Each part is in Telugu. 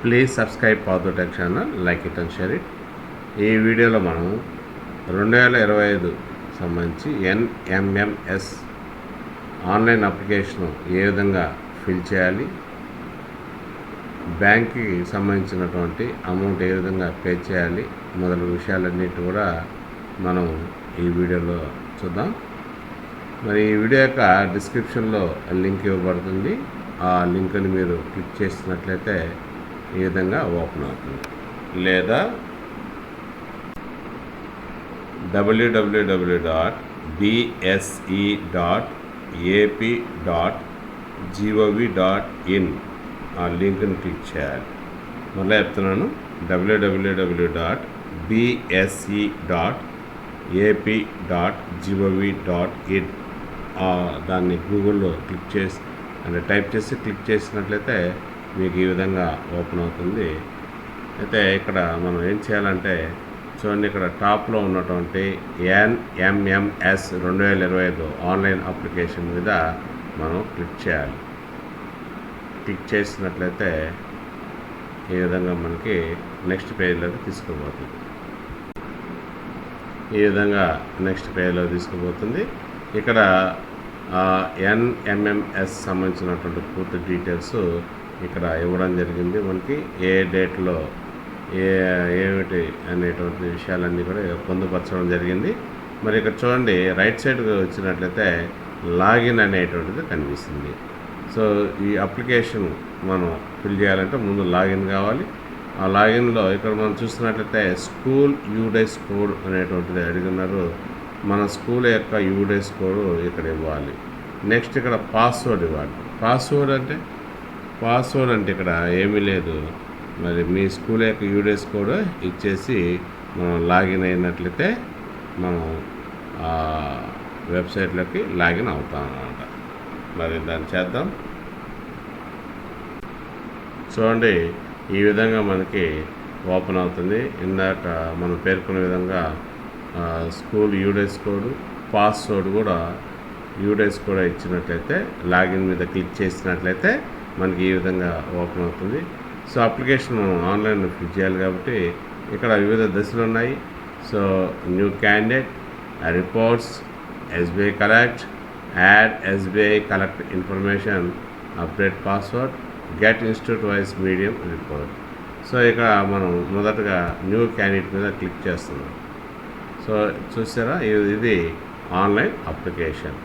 ప్లీజ్ సబ్స్క్రైబ్ పాతోటెక్ channel, like it and share it. ఈ వీడియోలో మనం 2025 సంబంధించి NMMS ఆన్లైన్ అప్లికేషన్ ఏ విధంగా ఫిల్ చేయాలి, బ్యాంక్కి సంబంధించినటువంటి అమౌంట్ ఏ విధంగా పే చేయాలి మొదలగు విషయాలన్నిటి కూడా మనం ఈ వీడియోలో చూద్దాం. మరి ఈ వీడియో యొక్క డిస్క్రిప్షన్లో లింక్ ఇవ్వబడుతుంది. ఆ లింక్ని మీరు క్లిక్ చేసినట్లయితే ఈ విధంగా ఓపెన్ అవుతుంది. లేదా www.bse.ap.gov.in ఆ లింక్ని క్లిక్ చేయాలి. మళ్ళీ చెప్తున్నాను, www.bse.ap.gov.in దాన్ని గూగుల్లో క్లిక్ చేసి టైప్ చేసి క్లిక్ చేసినట్లయితే మీకు ఈ విధంగా ఓపెన్ అవుతుంది. అయితే ఇక్కడ మనం ఏం చేయాలంటే చూడండి, ఇక్కడ టాప్లో ఉన్నటువంటి NMMS 2025 ఆన్లైన్ అప్లికేషన్ మీద మనం క్లిక్ చేయాలి. క్లిక్ చేసినట్లయితే ఈ విధంగా మనకి నెక్స్ట్ పేజ్లోకి తీసుకుపోతుంది. ఈ విధంగా నెక్స్ట్ పేజ్లో తీసుకుపోతుంది. ఇక్కడ NMMS సంబంధించినటువంటి పూర్తి డీటెయిల్స్ ఇక్కడ ఇవ్వడం జరిగింది. మనకి ఏ డేట్లో ఏమిటి అనేటువంటి విషయాలన్నీ కూడా పొందుపరచడం జరిగింది. మరి ఇక్కడ చూడండి, రైట్ సైడ్కి వచ్చినట్లయితే లాగిన్ అనేటువంటిది కనిపిస్తుంది. సో ఈ అప్లికేషన్ మనం ఫిల్ చేయాలంటే ముందు లాగిన్ కావాలి. ఆ లాగిన్లో ఇక్కడ మనం చూస్తున్నట్లయితే స్కూల్ యూడేస్ కోడ్ అనేటువంటిది అడిగినారు. మన స్కూల్ యొక్క యూడేస్ కోడ్ ఇక్కడ ఇవ్వాలి. నెక్స్ట్ ఇక్కడ పాస్వర్డ్ ఇవ్వాలి. పాస్వర్డ్ అంటే ఇక్కడ ఏమీ లేదు. మరి మీ స్కూల్ యొక్క యూడేస్ కోడ్ ఇచ్చేసి మనం లాగిన్ అయినట్లయితే మనం వెబ్సైట్లోకి లాగిన్ అవుతాం అన్నమాట. మరి దాన్ని చేద్దాం. చూడండి, ఈ విధంగా మనకి ఓపెన్ అవుతుంది. ఇందాక మనం పేర్కొన్న విధంగా స్కూల్ యూడేస్ కోడ్, పాస్వర్డ్ కూడా యూడేస్ కూడా ఇచ్చినట్లయితే లాగిన్ మీద క్లిక్ చేసినట్లయితే మనకి ఈ విధంగా ఓపెన్ అవుతుంది. సో అప్లికేషన్ మనం ఆన్లైన్లో ఫిల్ చేయాలి కాబట్టి ఇక్కడ వివిధ దశలు ఉన్నాయి. So new candidate, reports, SBI collect, add SBI collect information, update password, get institute wise medium report. So ఇక్కడ మనం మొదటగా న్యూ క్యాండిడేట్ మీద క్లిక్ చేస్తున్నాం. సో చూసారా, ఇది ఆన్లైన్ అప్లికేషన్.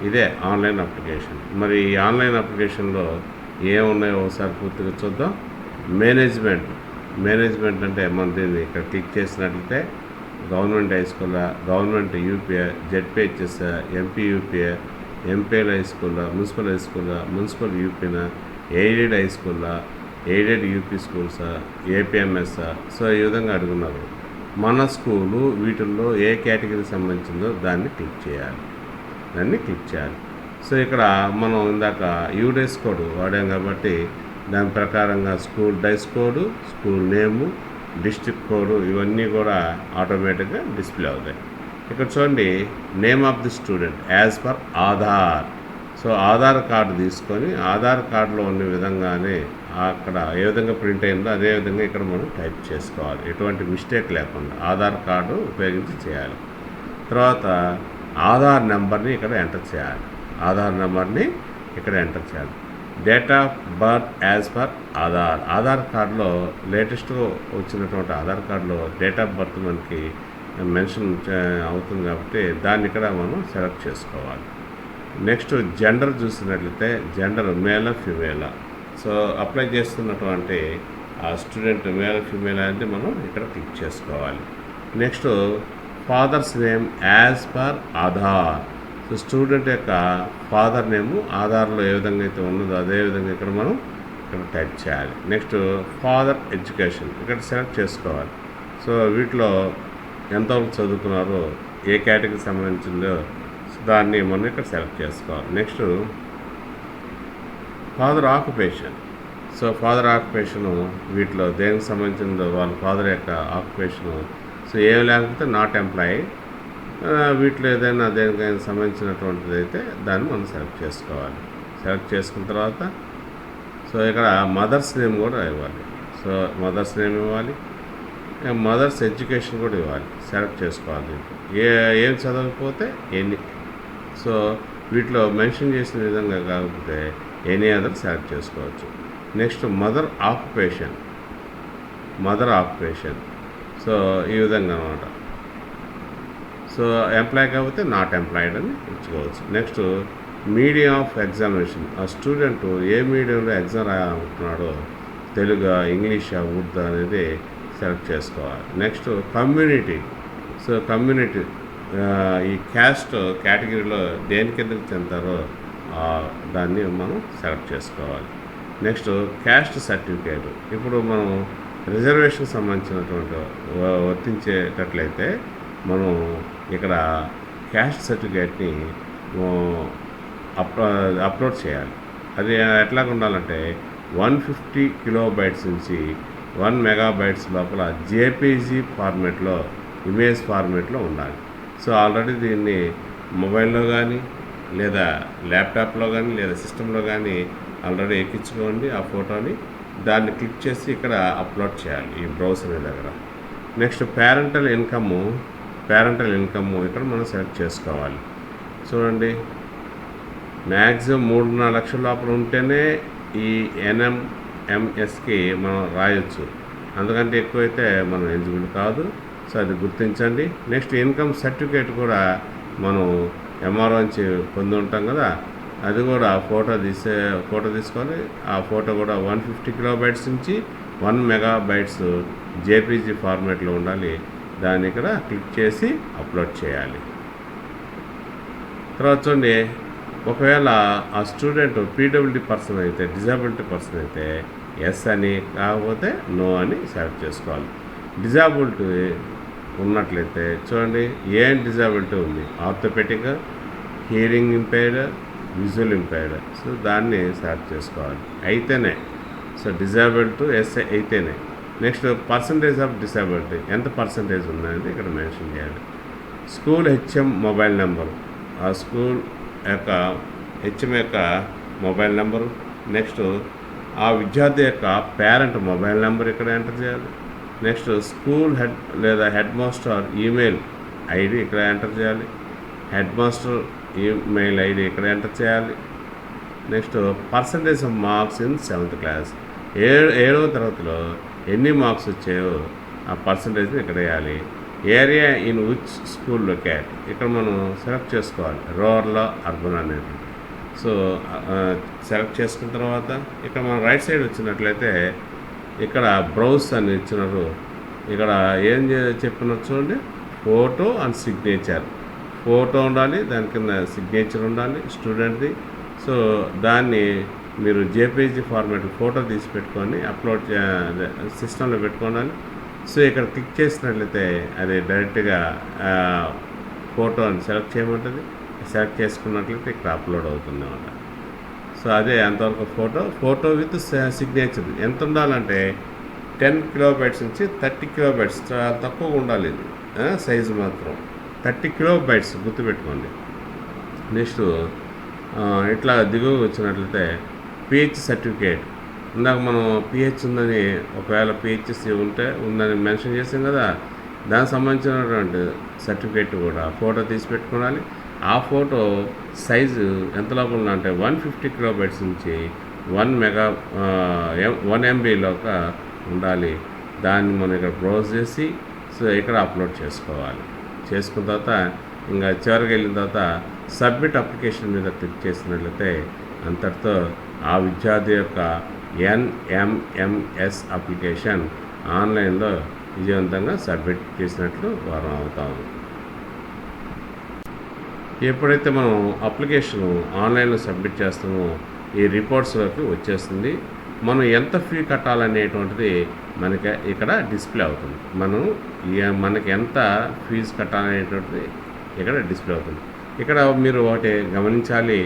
ఇదే ఆన్లైన్ అప్లికేషన్. మరి ఈ ఆన్లైన్ అప్లికేషన్లో ఏమున్నాయో ఒకసారి పూర్తిగా చూద్దాం. మేనేజ్మెంట్ అంటే మన దీన్ని ఇక్కడ క్లిక్ చేసినట్లయితే government high school, government UPI, ZPHS, MPUPI, MPL high school, municipal high school, municipal యూపీనా, aided high school, aided UP schools, APMS. So ఈ విధంగా అడుగున్నారు. మన స్కూలు వీటిల్లో ఏ కేటగిరీకి సంబంధించిందో దాన్ని క్లిక్ చేయాలి. సో ఇక్కడ మనం ఇందాక యూడేస్ కోడ్ వాడాం కాబట్టి దాని ప్రకారంగా స్కూల్ డైస్ కోడ్, స్కూల్ నేము, డిస్ట్రిక్ట్ కోడ్ ఇవన్నీ కూడా ఆటోమేటిక్గా డిస్ప్లే అవుతాయి. ఇక్కడ చూడండి, name of the student as per Aadhaar. So Aadhaar card తీసుకొని ఆధార్ కార్డులో ఉన్న విధంగానే అక్కడ ఏ విధంగా ప్రింట్ అయిందో అదే విధంగా ఇక్కడ మనం టైప్ చేసుకోవాలి. ఎటువంటి మిస్టేక్ లేకుండా ఆధార్ కార్డు ఉపయోగించి చేయాలి. తర్వాత ఆధార్ నెంబర్ని ఇక్కడ ఎంటర్ చేయాలి. Date of birth as per Aadhaar కార్డులో లేటెస్ట్గా వచ్చినటువంటి ఆధార్ కార్డులో డేట్ ఆఫ్ బర్త్ మనకి మెన్షన్ అవుతుంది కాబట్టి దాన్ని ఇక్కడ మనం సెలెక్ట్ చేసుకోవాలి. నెక్స్ట్ జెండర్ చూసినట్లయితే జెండర్ మేలా ఫిమేలా. సో అప్లై చేస్తున్నటువంటి ఆ స్టూడెంట్ మేల్ ఫిమేల్ అనేది మనం ఇక్కడ క్లిక్ చేసుకోవాలి. Next father's name as per Aadhaar. So student యొక్క ఫాదర్ నేము ఆధార్లో ఏ విధంగా అయితే ఉన్నదో అదే విధంగా ఇక్కడ మనం టైప్ చేయాలి. నెక్స్ట్ ఫాదర్ ఎడ్యుకేషన్ ఇక్కడ సెలెక్ట్ చేసుకోవాలి. సో వీటిలో ఎంతవరకు చదువుకున్నారో, ఏ కేటగిరీకి సంబంధించిందో దాన్ని మనం ఇక్కడ సెలెక్ట్ చేసుకోవాలి. Next father occupation. So father occupation వీటిలో దేనికి సంబంధించిందో వాళ్ళ ఫాదర్ యొక్క ఆక్యుపేషను. సో ఏమి లేకపోతే నాట్ ఎంప్లాయీ. వీటిలో ఏదైనా దేనికైనా సంబంధించినటువంటిది అయితే దాన్ని మనం సెలెక్ట్ చేసుకోవాలి. సెలెక్ట్ చేసుకున్న తర్వాత సో ఇక్కడ మదర్స్ నేమ్ కూడా ఇవ్వాలి. సో మదర్స్ నేమ్ ఇవ్వాలి, మదర్స్ ఎడ్యుకేషన్ కూడా ఇవ్వాలి, సెలెక్ట్ చేసుకోవాలి. ఏం చదవకపోతే ఎన్ని. సో వీటిలో మెన్షన్ చేసిన విధంగా కాకపోతే ఎనీ అదర్ సెలెక్ట్ చేసుకోవచ్చు. Next mother occupation. సో ఈ విధంగా అనమాట. సో ఎంప్లాయ్ కాకపోతే నాట్ ఎంప్లాయిడ్ అని ఇచ్చుకోవచ్చు. Next medium of examination. ఆ స్టూడెంట్ ఏ మీడియంలో ఎగ్జామ్ రాయాలనుకుంటున్నాడో, తెలుగు, ఇంగ్లీషా, ఉర్దూ అనేది సెలెక్ట్ చేసుకోవాలి. Next community. సో కమ్యూనిటీ ఈ క్యాస్ట్ కేటగిరీలో దేని కిందకి చెందుతారో దాన్ని మనం సెలెక్ట్ చేసుకోవాలి. Next caste certificate. ఇప్పుడు మనం రిజర్వేషన్ సంబంధించినటువంటి వర్తించేటట్లయితే మనం ఇక్కడ క్యాస్ట్ సర్టిఫికేట్ని అప్లోడ్ చేయాలి. అది ఎట్లాగ ఉండాలంటే 150 కిలోబైట్స్ నుంచి 1 మెగాబైట్స్ లోపల జేపీజీ ఫార్మేట్లో, ఇమేజ్ ఫార్మేట్లో ఉండాలి. సో ఆల్రెడీ దీన్ని మొబైల్లో కానీ లేదా ల్యాప్టాప్లో కానీ లేదా సిస్టంలో కానీ ఆల్రెడీ ఎక్కించుకోండి ఆ ఫోటోని. దాన్ని క్లిక్ చేసి ఇక్కడ అప్లోడ్ చేయాలి ఈ బ్రౌజర్ దగ్గర. నెక్స్ట్ పేరెంటల్ ఇన్కమ్ ఇక్కడ మనం సెలెక్ట్ చేసుకోవాలి. చూడండి, మ్యాక్సిమం 3.5 లక్షల లోపల ఉంటేనే ఈ NMMSకి మనం రాయొచ్చు. అందుకంటే ఎక్కువైతే మనం ఎలిజిబుల్ కాదు. సో అది గుర్తించండి. నెక్స్ట్ ఇన్కమ్ సర్టిఫికేట్ కూడా మనం MRO నుంచి పొంది ఉంటాం కదా, అది కూడా ఫోటో తీసుకొని ఆ ఫోటో కూడా 150 కిలోబైట్స్ నుంచి 1 మెగాబైట్స్ జేపీజీ ఫార్మేట్లో ఉండాలి. దాన్ని ఇక్కడ క్లిక్ చేసి అప్లోడ్ చేయాలి. తర్వాత చూడండి, ఒకవేళ ఆ స్టూడెంట్ పీడబ్ల్యూడీ పర్సన్ అయితే, డిజాబిలిటీ పర్సన్ అయితే ఎస్ అని, కాకపోతే నో అని సెలెక్ట్ చేసుకోవాలి. డిజాబిలిటీ ఉన్నట్లయితే చూడండి, ఏం డిజాబిలిటీ ఉంది, orthopaedic, hearing impaired, visual impaired. So దాన్ని సెలెక్ట్ చేసుకోవాలి అయితేనే. సో డిజాబిలిటీ ఎస్ అయితేనే. నెక్స్ట్ పర్సంటేజ్ ఆఫ్ డిసబిలిటీ, ఎంత పర్సంటేజ్ ఉందనేది ఇక్కడ మెన్షన్ చేయాలి. స్కూల్ HM మొబైల్ నెంబరు, ఆ స్కూల్ యొక్క HM యొక్క మొబైల్ నెంబరు. నెక్స్ట్ ఆ విద్యార్థి యొక్క పేరెంట్ మొబైల్ నెంబర్ ఇక్కడ ఎంటర్ చేయాలి. నెక్స్ట్ స్కూల్ హెడ్ లేదా హెడ్ మాస్టర్ ఈమెయిల్ ID ఇక్కడ ఎంటర్ చేయాలి. హెడ్ మాస్టర్ ఈమెయిల్ ID ఇక్కడ ఎంటర్ చేయాలి. Next percentage of marks in 7th class, 7వ తరగతిలో ఎన్ని మార్క్స్ వచ్చాయో ఆ పర్సంటేజ్ని ఇక్కడ వేయాలి. Area in which school locate ఇక్కడ మనం సెలెక్ట్ చేసుకోవాలి, రూరల్, అర్బన్ అనేది. సో సెలెక్ట్ చేసుకున్న తర్వాత ఇక్కడ మనం రైట్ సైడ్ వచ్చినట్లయితే ఇక్కడ బ్రౌజ్ అని ఇచ్చినారు. ఇక్కడ ఏం చెప్పినారు చూడండి, ఫోటో అండ్ సిగ్నేచర్. ఫోటో ఉండాలి, దాని కింద సిగ్నేచర్ ఉండాలి స్టూడెంట్ది. సో దాన్ని మీరు జేపీజీ ఫార్మేట్ ఫోటో తీసి పెట్టుకొని అప్లోడ్ సిస్టంలో పెట్టుకోవాలి. సో ఇక్కడ క్లిక్ చేసినట్లయితే అది డైరెక్ట్గా ఫోటో అని సెలెక్ట్ చేయమంటుంది. సెలెక్ట్ చేసుకున్నట్లయితే ఇక్కడ అప్లోడ్ అవుతుంది అన్నమాట. సో అదే అంతవరకు ఫోటో విత్ సిగ్నేచర్. ఎంత ఉండాలంటే 10 కిలోబైట్స్ నుంచి 30 కిలోబైట్స్, చాలా తక్కువగా ఉండాలి ఇది సైజు మాత్రం. 30 కిలోబైట్స్ గుర్తుపెట్టుకోండి. నెక్స్ట్ ఇట్లా దిగువ వచ్చినట్లయితే PH సర్టిఫికేట్. ఇందాక మనం PH ఉందని, ఒకవేళ PHC ఉందని మెన్షన్ చేసాం కదా, దానికి సంబంధించినటువంటి సర్టిఫికేట్ కూడా ఫోటో తీసి పెట్టుకోవాలి. ఆ ఫోటో సైజు ఎంత లోపల అంటే 150 కిలోబైట్స్ నుంచి 1 MBలోగా ఉండాలి. దాన్ని మనం ఇక్కడ బ్రౌజ్ చేసి సో ఇక్కడ అప్లోడ్ చేసుకోవాలి. చేసుకున్న తర్వాత ఇంకా చివరికి వెళ్ళిన తర్వాత సబ్మిట్ అప్లికేషన్ మీద క్లిక్ చేసినట్లయితే అంతటితో ఆ విద్యార్థి యొక్క NMMS అప్లికేషన్ ఆన్లైన్లో విజయవంతంగా సబ్మిట్ చేసినట్లు వారం అవుతాము. ఎప్పుడైతే మనం అప్లికేషన్ ఆన్లైన్లో సబ్మిట్ చేస్తామో ఈ రిపోర్ట్స్లోకి వచ్చేస్తుంది. మనం ఎంత ఫీ కట్టాలనేటువంటిది మనకి ఇక్కడ డిస్ప్లే అవుతుంది. మనకి ఎంత ఫీజు కట్టాలనేటువంటిది ఇక్కడ డిస్ప్లే అవుతుంది. ఇక్కడ మీరు ఒకటి గమనించాలి.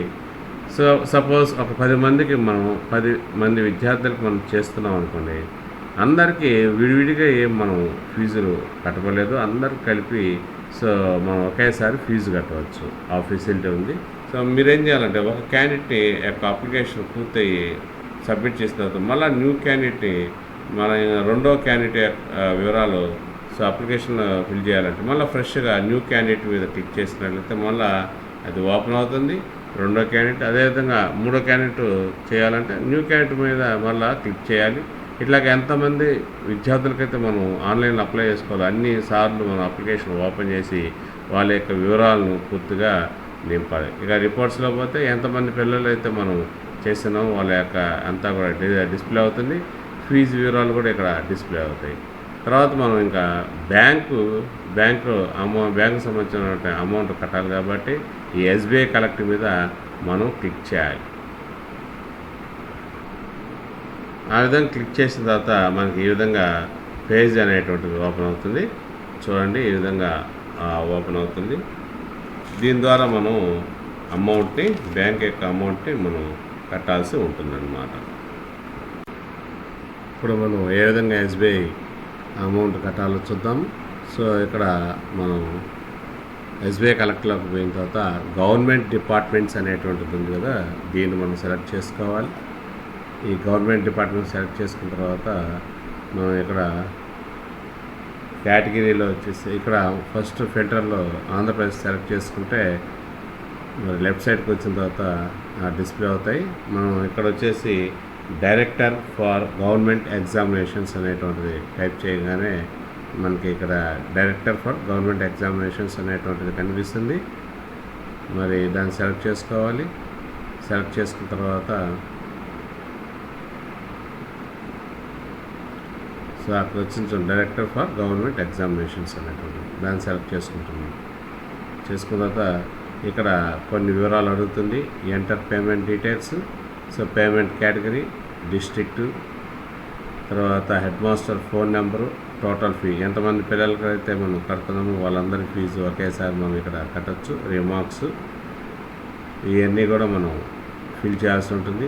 సో సపోజ్ ఒక 10 మందికి మనం 10 మంది విద్యార్థులకు మనం చేస్తున్నాం అనుకోండి, అందరికీ విడివిడిగా ఏం మనం ఫీజులు కట్టలేదు, అందరికి కలిపి సో మనం ఒకేసారి ఫీజు కట్టవచ్చు. ఆ ఫెసిలిటీ ఉంది. సో మీరేం చేయాలంటే ఒక క్యాండిడేట్ని యొక్క అప్లికేషన్ పూర్తయ్యి సబ్మిట్ చేసిన తర్వాత మళ్ళీ న్యూ క్యాండిడేట్ని మన రెండో క్యాండిడేట్ వివరాలు సో అప్లికేషన్ ఫిల్ చేయాలంటే మళ్ళీ ఫ్రెష్గా న్యూ క్యాండిడేట్ మీద క్లిక్ చేసినట్లయితే మళ్ళీ అది ఓపెన్ అవుతుంది. రెండో క్యాండిడేట్ అదేవిధంగా మూడో క్యాండిడేట్ చేయాలంటే న్యూ క్యాండిడేట్ మీద మళ్ళీ క్లిక్ చేయాలి. ఇట్లాగ ఎంతమంది విద్యార్థులకైతే మనం ఆన్లైన్లో అప్లై చేసుకోవాలి అన్ని సార్లు మనం అప్లికేషన్ ఓపెన్ చేసి వాళ్ళ యొక్క వివరాలను పూర్తిగా నింపాలి. ఇక రిపోర్ట్స్లో పోతే ఎంతమంది పిల్లలు అయితే మనం చేసినామో వాళ్ళ యొక్క అంతా కూడా డిస్ప్లే అవుతుంది. ఫీజు వివరాలు కూడా ఇక్కడ డిస్ప్లే అవుతాయి. తర్వాత మనం ఇంకా బ్యాంకు సంబంధించిన అమౌంట్ కట్టాలి కాబట్టి ఈ ఎస్బీఐ కలెక్ట్ మీద మనం క్లిక్ చేయాలి. ఆ విధంగా క్లిక్ చేసిన తర్వాత మనకి ఈ విధంగా పేజ్ అనేటువంటిది ఓపెన్ అవుతుంది. చూడండి ఈ విధంగా ఓపెన్ అవుతుంది. దీని ద్వారా మనం అమౌంట్ని బ్యాంక్ యొక్క అమౌంట్ని మనం కట్టాల్సి ఉంటుందన్నమాట. ఇప్పుడు మనం ఏ విధంగా ఎస్బీఐ అమౌంట్ కట్టాలో చూద్దాం. సో ఇక్కడ మనం ఎస్బీఐ కలెక్టర్లోకి పోయిన తర్వాత గవర్నమెంట్ డిపార్ట్మెంట్స్ అనేటువంటిది ఉంది కదా, దీన్ని మనం సెలెక్ట్ చేసుకోవాలి. ఈ గవర్నమెంట్ డిపార్ట్మెంట్ సెలెక్ట్ చేసుకున్న తర్వాత మనం ఇక్కడ కేటగిరీలో వచ్చేసి ఇక్కడ ఫస్ట్ ఫిల్టర్లో ఆంధ్రప్రదేశ్ సెలెక్ట్ చేసుకుంటే మరి లెఫ్ట్ సైడ్కి వచ్చిన తర్వాత డిస్ప్లే అవుతాయి. మనం ఇక్కడ వచ్చేసి డైరెక్టర్ ఫర్ గవర్నమెంట్ ఎగ్జామినేషన్స్ అనేటువంటిది టైప్ చేయగానే మనకి ఇక్కడ డైరెక్టర్ ఫర్ గవర్నమెంట్ ఎగ్జామినేషన్స్ అనేటువంటిది కనిపిస్తుంది. మరి దాన్ని సెలెక్ట్ చేసుకోవాలి. సెలెక్ట్ చేసుకున్న తర్వాత సో అక్కడ వచ్చిన డైరెక్టర్ ఫర్ గవర్నమెంట్ ఎగ్జామినేషన్స్ అనేటువంటిది దాన్ని సెలెక్ట్ చేసుకుంటున్నాం. చేసుకున్న తర్వాత ఇక్కడ కొన్ని వివరాలు అడుగుతుంది. Enter payment details. So payment category, district, తర్వాత head master phone number, total fee ఎంతమంది పిల్లలకి అయితే మనం కడుతున్నామో వాళ్ళందరి ఫీజు ఒకేసారి మనం ఇక్కడ కట్టచ్చు. రిమార్క్స్ ఇవన్నీ కూడా మనం ఫిల్ చేయాల్సి ఉంటుంది.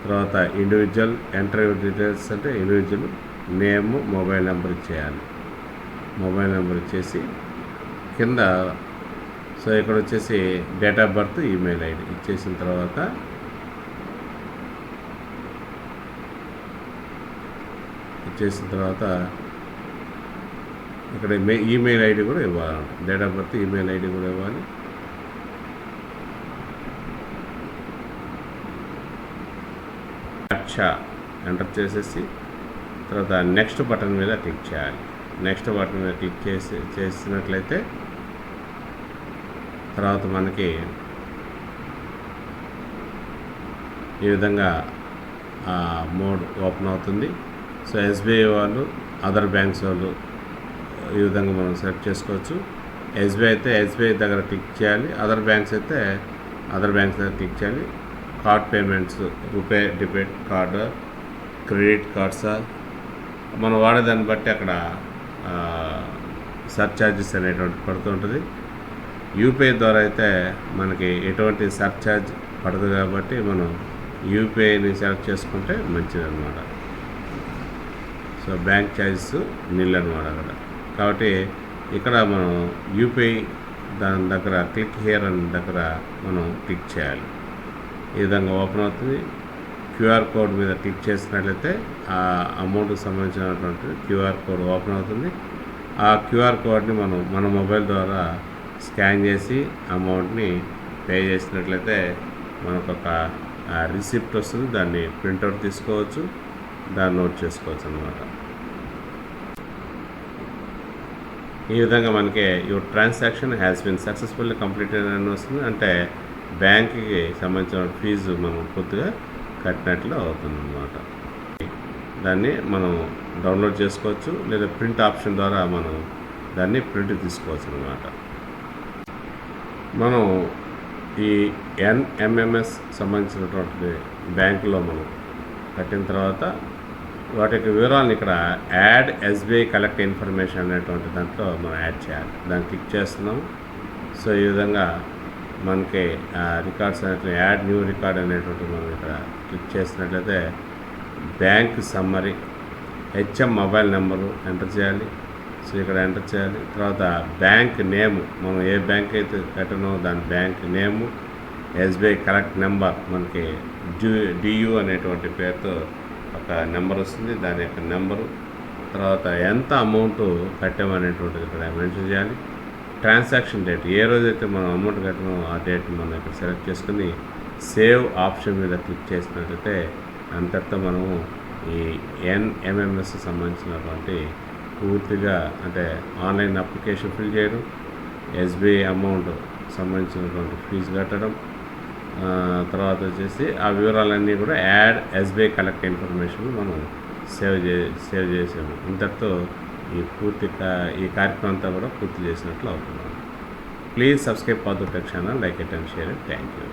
తర్వాత ఇండివిజువల్ ఎంటర్ డీటెయిల్స్ అంటే ఇండివిజువల్ నేము, మొబైల్ నెంబర్ ఇచ్చేయాలి. మొబైల్ నెంబర్ ఇచ్చేసి కింద సో ఇక్కడ వచ్చేసి date of birth, email ID ఇచ్చేసిన తర్వాత ఇక్కడ ఈమెయిల్ ఐడి కూడా ఇవ్వాలి. Date of birth, email ID కూడా ఇవ్వాలి. ఎంటర్ చేసేసి తర్వాత నెక్స్ట్ బటన్ మీద క్లిక్ చేయాలి. నెక్స్ట్ బటన్ మీద క్లిక్ చేసినట్లయితే తర్వాత మనకి ఈ విధంగా మోడ్ ఓపెన్ అవుతుంది. సో ఎస్బీఐ వాళ్ళు, అదర్ బ్యాంక్స్ వాళ్ళు ఈ విధంగా మనం సెలెక్ట్ చేసుకోవచ్చు. ఎస్బీఐ అయితే ఎస్బీఐ దగ్గర క్లిక్ చేయాలి. అదర్ బ్యాంక్స్ అయితే అదర్ బ్యాంక్స్ దగ్గర క్లిక్ చేయాలి. Card payments, RuPay, debit card, credit కార్డ్సా మనం వాడేదాన్ని బట్టి అక్కడ సర్ఛార్జెస్ అనేటువంటి పడుతూ ఉంటుంది. యూపీఐ ద్వారా అయితే మనకి ఎటువంటి సర్ఛార్జ్ పడదు కాబట్టి మనం యూపీఐని సెలెక్ట్ చేసుకుంటే మంచిదన్నమాట. సో బ్యాంక్ ఛార్జెస్ నిల్ అనమాట అక్కడ. కాబట్టి ఇక్కడ మనం యూపీఐ దాని దగ్గర క్లిక్ హియర్ అని దగ్గర మనం క్లిక్ చేయాలి. ఈ విధంగా ఓపెన్ అవుతుంది. క్యూఆర్ కోడ్ మీద క్లిక్ చేసినట్లయితే ఆ అమౌంట్కి సంబంధించినటువంటి క్యూఆర్ కోడ్ ఓపెన్ అవుతుంది. ఆ క్యూఆర్ కోడ్ని మనం మన మొబైల్ ద్వారా స్కాన్ చేసి అమౌంట్ని పే చేసినట్లయితే మనకు ఒక రిసిప్ట్ వస్తుంది. దాన్ని ప్రింట్అవుట్ తీసుకోవచ్చు, దాన్ని నోట్ చేసుకోవచ్చు అన్నమాట. ఈ విధంగా మనకి your transaction has been successfully completed అని వస్తుంది. అంటే బ్యాంక్కి సంబంధించిన ఫీజు మనం పూర్తిగా కట్టినట్లు అవుతుందన్నమాట. దాన్ని మనం డౌన్లోడ్ చేసుకోవచ్చు, లేదా ప్రింట్ ఆప్షన్ ద్వారా మనం దాన్ని ప్రింట్ తీసుకోవచ్చు అన్నమాట. మనం ఈ ఎన్ఎంఎంఎస్ సంబంధించినటువంటి బ్యాంకులో మనం కట్టిన తర్వాత వాటి యొక్క వివరాలను ఇక్కడ యాడ్ ఎస్బీఐ కలెక్ట్ ఇన్ఫర్మేషన్ అనేటువంటి దాంట్లో మనం యాడ్ చేయాలి. దాన్ని క్లిక్ చేస్తున్నాం. సో ఈ విధంగా మనకి రికార్డ్స్ అనేటువంటి యాడ్ న్యూ రికార్డ్ అనేటువంటి మనం ఇక్కడ క్లిక్ చేసినట్లయితే bank summary, HM mobile number enter చేయాలి. సో ఇక్కడ ఎంటర్ చేయాలి. తర్వాత బ్యాంక్ నేము, మనం ఏ బ్యాంక్ అయితే కట్టనో దాని బ్యాంక్ నేము, ఎస్బీఐ కలెక్ట్ నెంబర్ మనకి డియు అనేటువంటి పేరుతో ఒక నెంబర్ వస్తుంది, దాని యొక్క నెంబరు, తర్వాత ఎంత అమౌంట్ కట్టామనేటువంటిది ఇక్కడ మెన్షన్ చేయాలి. ట్రాన్సాక్షన్ డేట్, ఏ రోజైతే మనం అమౌంట్ కట్టామో ఆ డేట్ మనం ఇక్కడ సెలెక్ట్ చేసుకుని సేవ్ ఆప్షన్ మీద క్లిక్ చేసినట్లయితే అంతటితో మనము ఈ ఎన్ఎంఎంఎస్ సంబంధించినటువంటి పూర్తిగా అంటే ఆన్లైన్ అప్లికేషన్ ఫిల్ చేయడం, ఎస్బీఐ అమౌంట్ సంబంధించినటువంటి ఫీజు కట్టడం, తర్వాత వచ్చేసి ఆ వివరాలన్నీ కూడా యాడ్ ఎస్బీఐ కలెక్ట్ ఇన్ఫర్మేషన్ మనం సేవ్ చేసాము. ఇంతటితో ఈ కార్యక్రమం అంతా కూడా పూర్తి చేసినట్లు అవుతున్నాం. ప్లీజ్ సబ్స్క్రైబ్ పాదుటెక్ channel, like it and share it. Thank you.